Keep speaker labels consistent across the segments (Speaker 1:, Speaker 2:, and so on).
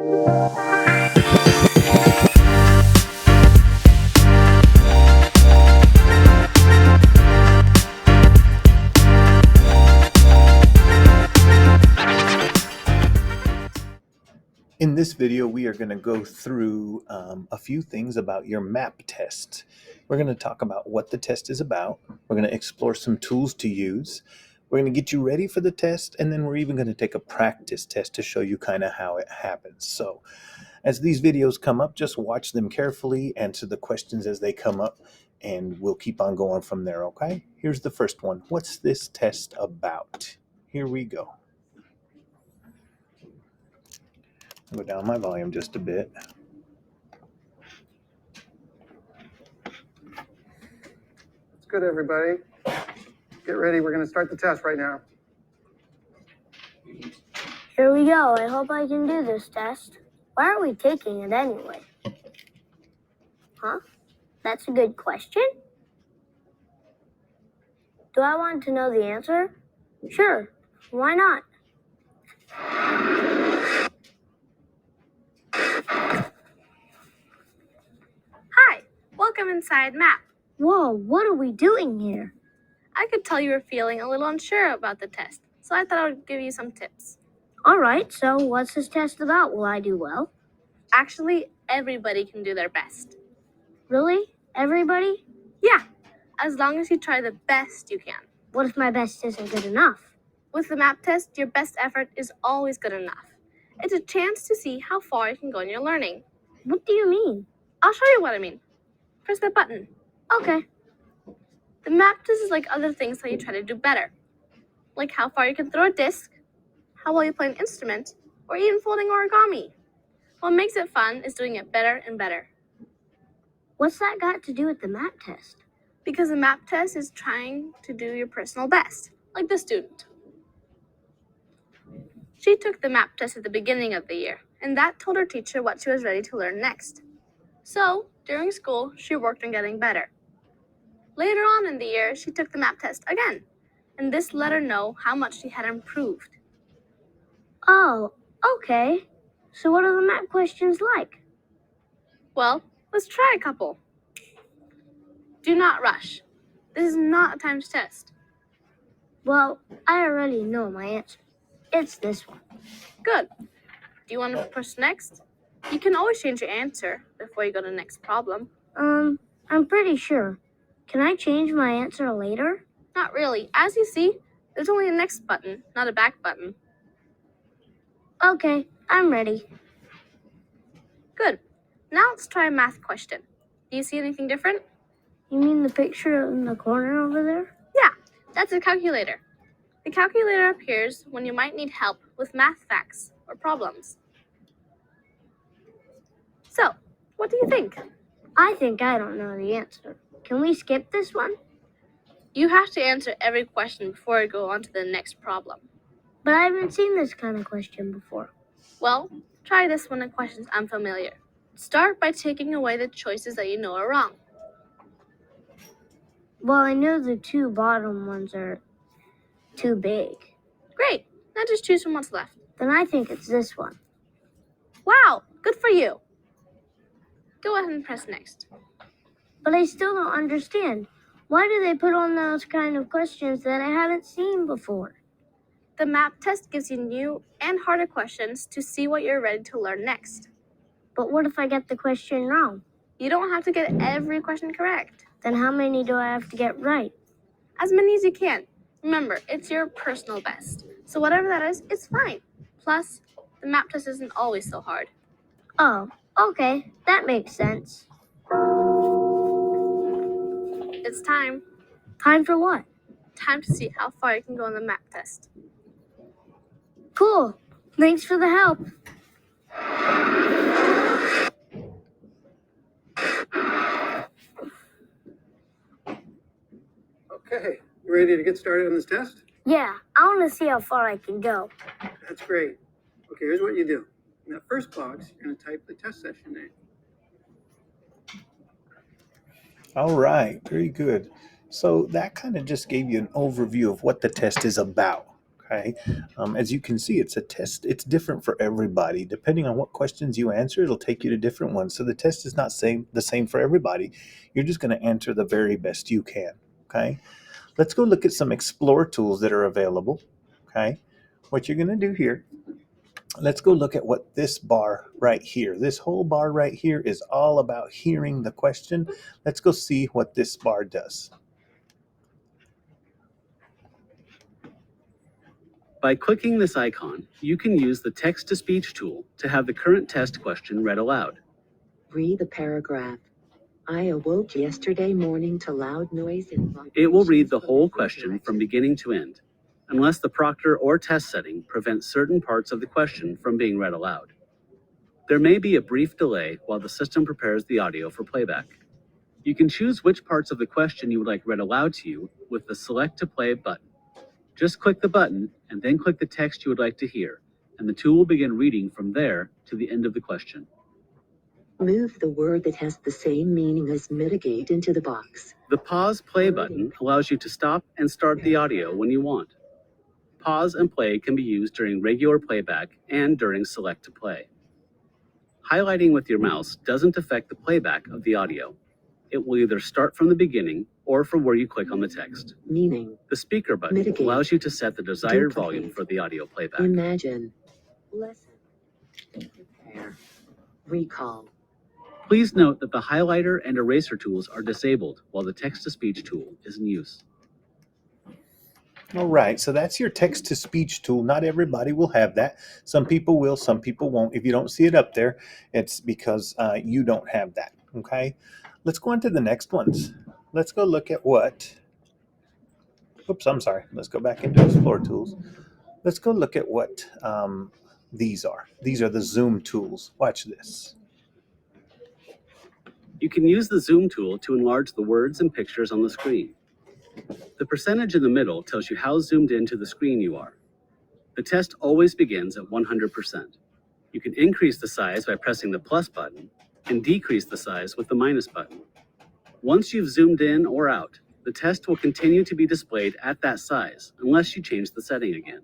Speaker 1: In this video, we are going to go through a few things about your MAP test. We're going to talk about what the test is about. We're going to explore some tools to use. We're going to get you ready for the test, and then we're even going to take a practice test to show you kind of how it happens. So as these videos come up, just watch them carefully, answer the questions as they come up, and we'll keep on going from there, okay? Here's the first one. What's this test about? Here we go. Go down my volume just a bit.
Speaker 2: It's good, everybody. Get ready. We're going to start the test right now.
Speaker 3: Here we go. I hope I can do this test. Why are we taking it anyway? Huh? That's a good question. Do I want to know the answer? Sure. Why not?
Speaker 4: Hi, welcome inside MAP.
Speaker 3: Whoa, what are we doing here?
Speaker 4: I could tell you were feeling a little unsure about the test, so I thought I would give you some tips.
Speaker 3: All right, so what's this test about? Will I do well?
Speaker 4: Actually, everybody can do their best.
Speaker 3: Really? Everybody?
Speaker 4: Yeah, as long as you try the best you can.
Speaker 3: What if my best isn't good enough?
Speaker 4: With the MAP test, your best effort is always good enough. It's a chance to see how far you can go in your learning.
Speaker 3: What do you mean?
Speaker 4: I'll show you what I mean. Press that button.
Speaker 3: Okay.
Speaker 4: The MAP test is like other things that you try to do better, like how far you can throw a disc, how well you play an instrument, or even folding origami. What makes it fun is doing it better and better.
Speaker 3: What's that got to do with the MAP test?
Speaker 4: Because the MAP test is trying to do your personal best, like the student. She took the MAP test at the beginning of the year, and that told her teacher what she was ready to learn next. So, during school, she worked on getting better. Later on in the year, she took the MAP test again, and this let her know how much she had improved.
Speaker 3: Oh, okay. So what are the MAP questions like?
Speaker 4: Well, let's try a couple. Do not rush. This is not a timed test.
Speaker 3: Well, I already know my answer. It's this one.
Speaker 4: Good. Do you want to press next? You can always change your answer before you go to the next problem.
Speaker 3: I'm pretty sure. Can I change my answer later?
Speaker 4: Not really. As you see, there's only a next button, not a back button.
Speaker 3: Okay, I'm ready.
Speaker 4: Good. Now let's try a math question. Do you see anything different?
Speaker 3: You mean the picture in the corner over there?
Speaker 4: Yeah, that's a calculator. The calculator appears when you might need help with math facts or problems. So, what do you think?
Speaker 3: I think I don't know the answer. Can we skip this one?
Speaker 4: You have to answer every question before you go on to the next problem.
Speaker 3: But I haven't seen this kind of question before.
Speaker 4: Well, try this one in questions unfamiliar. Start by taking away the choices that you know are wrong.
Speaker 3: Well, I know the two bottom ones are too big.
Speaker 4: Great. Now just choose from what's left.
Speaker 3: Then I think it's this one.
Speaker 4: Wow, good for you. Go ahead and press next.
Speaker 3: But I still don't understand. Why do they put on those kind of questions that I haven't seen before?
Speaker 4: The MAP test gives you new and harder questions to see what you're ready to learn next.
Speaker 3: But what if I get the question wrong?
Speaker 4: You don't have to get every question correct.
Speaker 3: Then how many do I have to get right?
Speaker 4: As many as you can. Remember, it's your personal best. So whatever that is, it's fine. Plus, the MAP test isn't always so hard.
Speaker 3: Oh, okay. That makes sense.
Speaker 4: It's time.
Speaker 3: Time for what?
Speaker 4: Time to see how far you can go on the MAP test.
Speaker 3: Cool. Thanks for the help.
Speaker 2: Okay, you ready to get started on this test?
Speaker 3: Yeah, I want to see how far I can go.
Speaker 2: That's great. Okay, here's what you do. In that first box, you're going to type the test session name.
Speaker 1: All right, very good. So that kind of just gave you an overview of what the test is about. Okay, as you can see, it's a test. It's different for everybody. Depending on what questions you answer, it'll take you to different ones. So the test is not the same for everybody. You're just going to answer the very best you can. Okay, let's go look at some Explore tools that are available. Okay, what you're going to do here, let's go look at what this bar right here, this whole bar right here is all about hearing the question. Let's go see what this bar does.
Speaker 5: By clicking this icon, you can use the text-to-speech tool to have the current test question read aloud.
Speaker 6: Read the paragraph. I awoke yesterday morning to loud noise and
Speaker 5: It will read the whole question from beginning to end, unless the proctor or test setting prevents certain parts of the question from being read aloud. There may be a brief delay while the system prepares the audio for playback. You can choose which parts of the question you would like read aloud to you with the Select to Play button. Just click the button and then click the text you would like to hear, and the tool will begin reading from there to the end of the question.
Speaker 6: Move the word that has the same meaning as mitigate into the box.
Speaker 5: The Pause Play button allows you to stop and start the audio when you want. Pause and play can be used during regular playback and during Select to Play. Highlighting with your mouse doesn't affect the playback of the audio. It will either start from the beginning or from where you click on the text.
Speaker 6: Meaning.
Speaker 5: The speaker button
Speaker 6: Mitigate.
Speaker 5: allows you to set the desired
Speaker 6: Duplicate.
Speaker 5: volume for the audio playback.
Speaker 6: Imagine. Listen. Prepare. Recall.
Speaker 5: Please note that the highlighter and eraser tools are disabled while the text-to-speech tool is in use.
Speaker 1: All right, so that's your text-to-speech tool. Not everybody will have that. Some people will, some people won't. If you don't see it up there, it's because you don't have that, okay? Let's go on to the next ones. Let's go look at what, oops, I'm sorry. Let's go back into Explore Tools. Let's go look at what these are. These are the Zoom tools. Watch this.
Speaker 5: You can use the Zoom tool to enlarge the words and pictures on the screen. The percentage in the middle tells you how zoomed into the screen you are. The test always begins at 100%. You can increase the size by pressing the plus button and decrease the size with the minus button. Once you've zoomed in or out, the test will continue to be displayed at that size unless you change the setting again.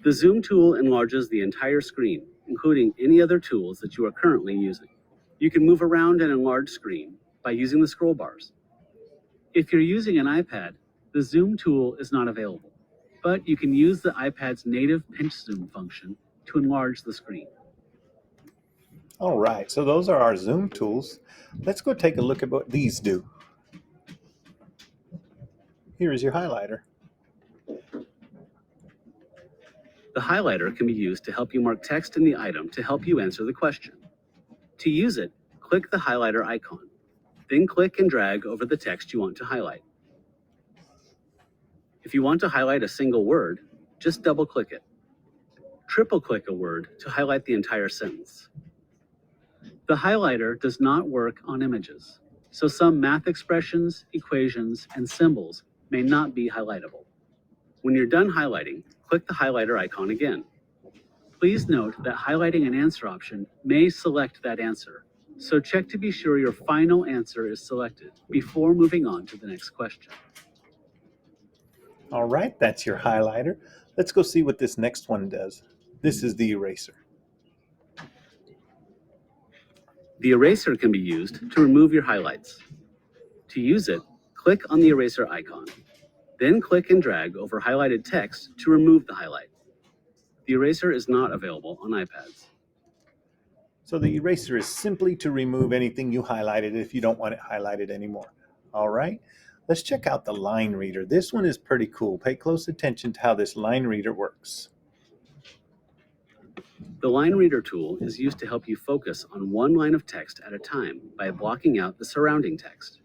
Speaker 5: The Zoom tool enlarges the entire screen, including any other tools that you are currently using. You can move around an enlarged screen by using the scroll bars. If you're using an iPad, the Zoom tool is not available, but you can use the iPad's native pinch zoom function to enlarge the screen.
Speaker 1: All right, so those are our Zoom tools. Let's go take a look at what these do. Here is your highlighter.
Speaker 5: The highlighter can be used to help you mark text in the item to help you answer the question. To use it, click the highlighter icon, then click and drag over the text you want to highlight. If you want to highlight a single word, just double-click it. Triple-click a word to highlight the entire sentence. The highlighter does not work on images, so some math expressions, equations, and symbols may not be highlightable. When you're done highlighting, click the highlighter icon again. Please note that highlighting an answer option may select that answer, so check to be sure your final answer is selected before moving on to the next question.
Speaker 1: All right, that's your highlighter. Let's go see what this next one does. This is the eraser.
Speaker 5: The eraser can be used to remove your highlights. To use it, click on the eraser icon, then click and drag over highlighted text to remove the highlight. The eraser is not available on iPads.
Speaker 1: So the eraser is simply to remove anything you highlighted if you don't want it highlighted anymore. All right, let's check out the line reader. This one is pretty cool. Pay close attention to how this line reader works.
Speaker 5: The line reader tool is used to help you focus on one line of text at a time by blocking out the surrounding text.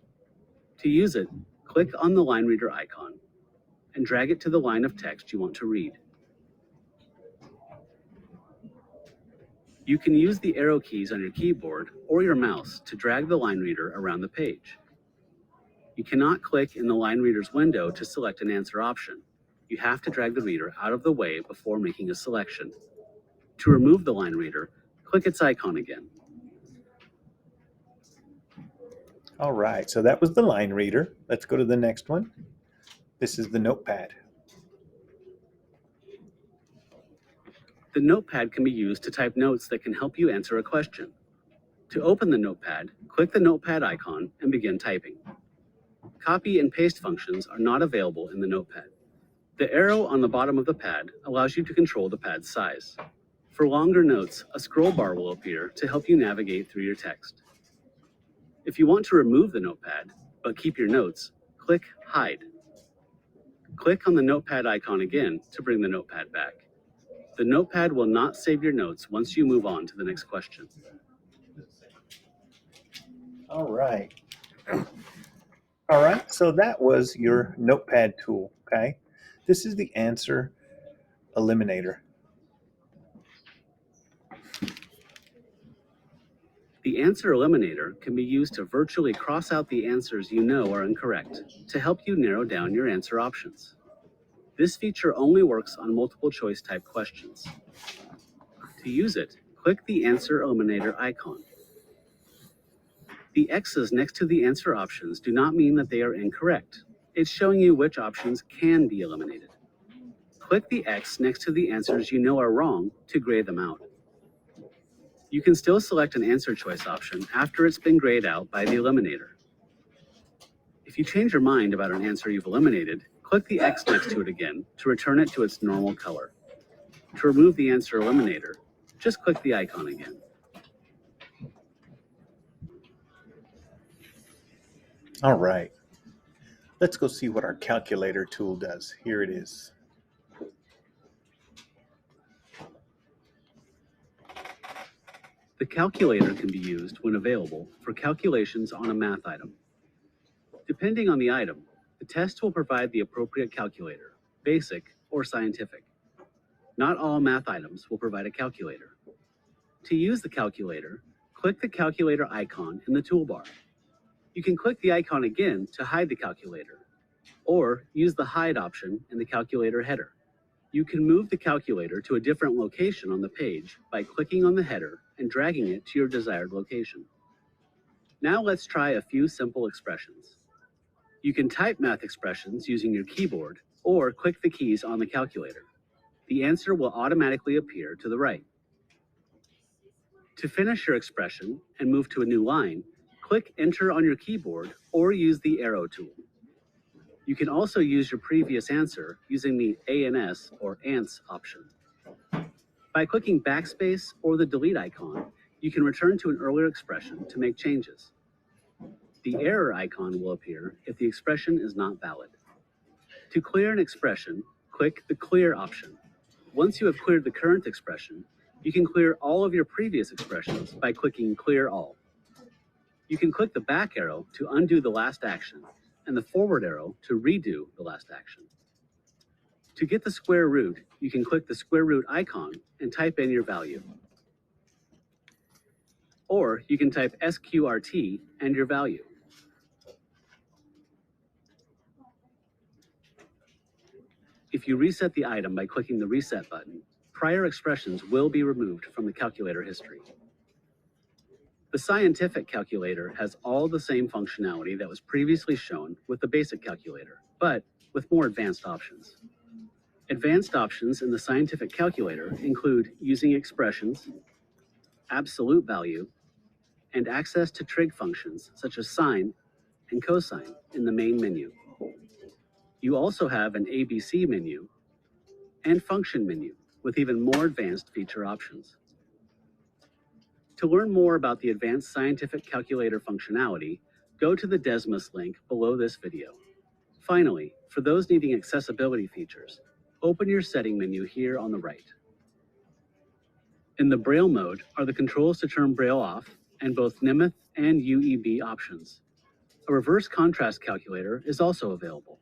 Speaker 5: To use it, click on the line reader icon and drag it to the line of text you want to read. You can use the arrow keys on your keyboard or your mouse to drag the line reader around the page. You cannot click in the line reader's window to select an answer option. You have to drag the reader out of the way before making a selection. To remove the line reader, click its icon again.
Speaker 1: All right, so that was the line reader. Let's go to the next one. This is the notepad.
Speaker 5: The notepad can be used to type notes that can help you answer a question. To open the notepad, click the notepad icon and begin typing. Copy and paste functions are not available in the notepad. The arrow on the bottom of the pad allows you to control the pad's size. For longer notes, a scroll bar will appear to help you navigate through your text. If you want to remove the notepad, but keep your notes, click Hide. Click on the notepad icon again to bring the notepad back. The notepad will not save your notes once you move on to the next question.
Speaker 1: All right. All right, so that was your notepad tool, okay? This is the answer eliminator.
Speaker 5: The answer eliminator can be used to virtually cross out the answers you know are incorrect to help you narrow down your answer options. This feature only works on multiple choice type questions. To use it, click the answer eliminator icon. The X's next to the answer options do not mean that they are incorrect. It's showing you which options can be eliminated. Click the X next to the answers you know are wrong to gray them out. You can still select an answer choice option after it's been grayed out by the eliminator. If you change your mind about an answer you've eliminated, click the X next to it again to return it to its normal color. To remove the answer eliminator, just click the icon again.
Speaker 1: All right. Let's go see what our calculator tool does. Here it is.
Speaker 5: The calculator can be used when available for calculations on a math item. Depending on the item, the test will provide the appropriate calculator, basic or scientific. Not all math items will provide a calculator. To use the calculator, click the calculator icon in the toolbar. You can click the icon again to hide the calculator, or use the hide option in the calculator header. You can move the calculator to a different location on the page by clicking on the header and dragging it to your desired location. Now let's try a few simple expressions. You can type math expressions using your keyboard or click the keys on the calculator. The answer will automatically appear to the right. To finish your expression and move to a new line, click Enter on your keyboard or use the arrow tool. You can also use your previous answer using the ANS or ANTS option. By clicking backspace or the delete icon, you can return to an earlier expression to make changes. The error icon will appear if the expression is not valid. To clear an expression, click the Clear option. Once you have cleared the current expression, you can clear all of your previous expressions by clicking Clear All. You can click the back arrow to undo the last action, and the forward arrow to redo the last action. To get the square root, you can click the square root icon and type in your value. Or you can type SQRT and your value. If you reset the item by clicking the Reset button, prior expressions will be removed from the calculator history. The scientific calculator has all the same functionality that was previously shown with the basic calculator, but with more advanced options. Advanced options in the scientific calculator include using expressions, absolute value, and access to trig functions such as sine and cosine in the main menu. You also have an ABC menu and function menu with even more advanced feature options. To learn more about the advanced scientific calculator functionality, go to the Desmos link below this video. Finally, for those needing accessibility features, open your setting menu here on the right. In the Braille mode are the controls to turn Braille off and both Nemeth and UEB options. A reverse contrast calculator is also available.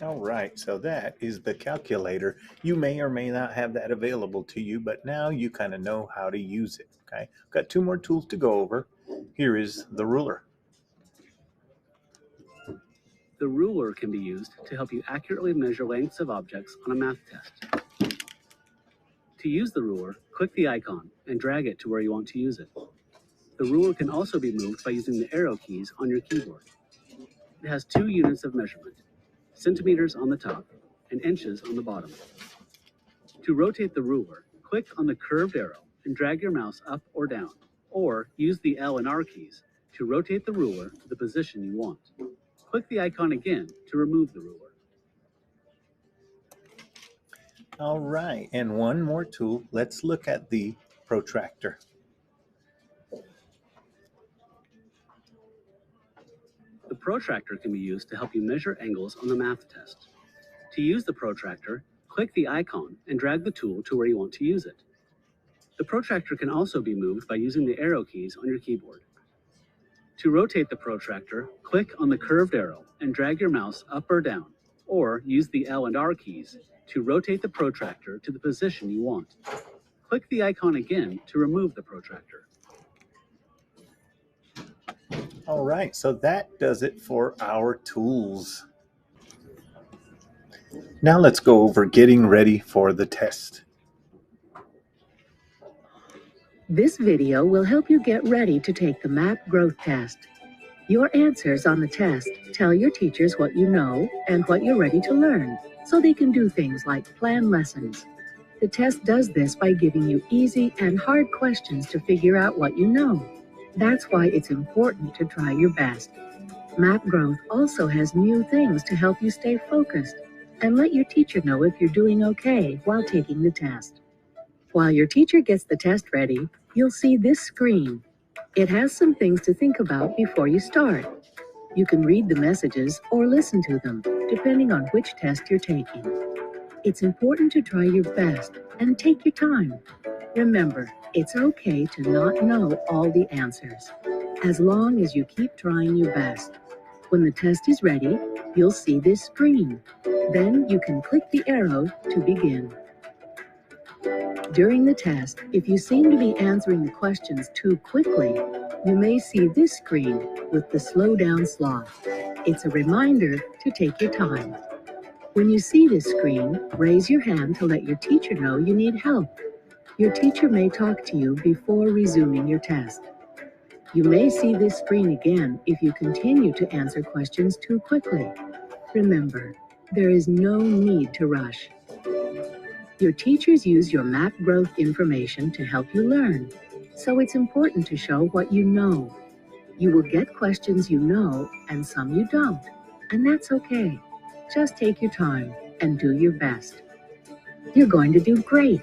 Speaker 1: All right, so that is the calculator. You may or may not have that available to you, but now you kind of know how to use it, okay? Got two more tools to go over. Here is the ruler.
Speaker 5: The ruler can be used to help you accurately measure lengths of objects on a math test. To use the ruler, click the icon and drag it to where you want to use it. The ruler can also be moved by using the arrow keys on your keyboard. It has 2 units of measurement, centimeters on the top, and inches on the bottom. To rotate the ruler, click on the curved arrow and drag your mouse up or down, or use the L and R keys to rotate the ruler to the position you want. Click the icon again to remove the ruler.
Speaker 1: All right, and one more tool. Let's look at the protractor.
Speaker 5: The protractor can be used to help you measure angles on the math test. To use the protractor, click the icon and drag the tool to where you want to use it. The protractor can also be moved by using the arrow keys on your keyboard. To rotate the protractor, click on the curved arrow and drag your mouse up or down, or use the L and R keys to rotate the protractor to the position you want. Click the icon again to remove the protractor.
Speaker 1: All right, so that does it for our tools. Now let's go over getting ready for the test.
Speaker 6: This video will help you get ready to take the MAP growth test. Your answers on the test tell your teachers what you know and what you're ready to learn, so they can do things like plan lessons. The test does this by giving you easy and hard questions to figure out what you know. That's why it's important to try your best. MAP growth also has new things to help you stay focused and let your teacher know if you're doing okay while taking the test. While your teacher gets the test ready, you'll see this screen. It has some things to think about before you start. You can read the messages or listen to them, depending on which test you're taking. It's important to try your best and take your time. Remember, it's okay to not know all the answers, as long as you keep trying your best. When the test is ready, you'll see this screen. Then you can click the arrow to begin. During the test, if you seem to be answering the questions too quickly, you may see this screen with the slow down slot. It's a reminder to take your time. When you see this screen, raise your hand to let your teacher know you need help. Your teacher may talk to you before resuming your test. You may see this screen again if you continue to answer questions too quickly. Remember, there is no need to rush. Your teachers use your MAP growth information to help you learn, so it's important to show what you know. You will get questions you know and some you don't, and that's okay. Just take your time and do your best. You're going to do great.